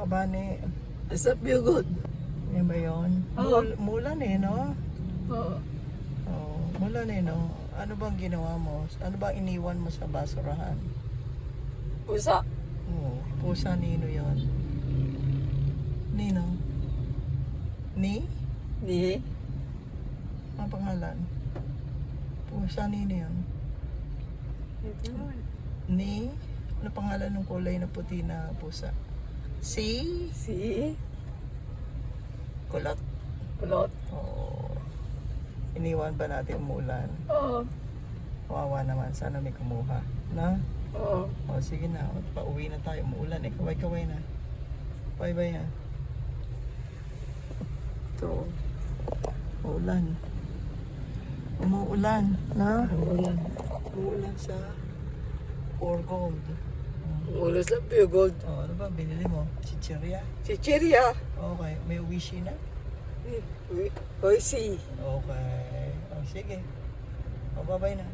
Bani. Sa Pugod. Yan ba yun? Oo. Mulan eh, no? Oo. Oo, mulan eh, no? Ano bang ginawa mo? Ano bang iniwan mo sa basurahan? Pusa. Oo, pusa nino yon. Nino? Ni? Ni. Ang pangalan? Pusa nino yon. Ni? Ano pangalan ng kulay na puti na pusa? Si? Si. Kulot. Kulot. Oo. Iniwan ba natin umulan? Oo. Kawawa naman. Sana may kumuha. Na? Oo. O sige na. Pauwi na tayo. Umuulan eh. Kaway-kaway na. Bye-bye na. Ito. Uulan. Umuulan. Na? Ulan. Umuulan sa Pure Gold. Ulo sa Pugod. O, ano ba binili mo? Chichirya? Chichirya. Okay. May wishi na? Uy, si. Okay. O, sige. O, bye-bye na.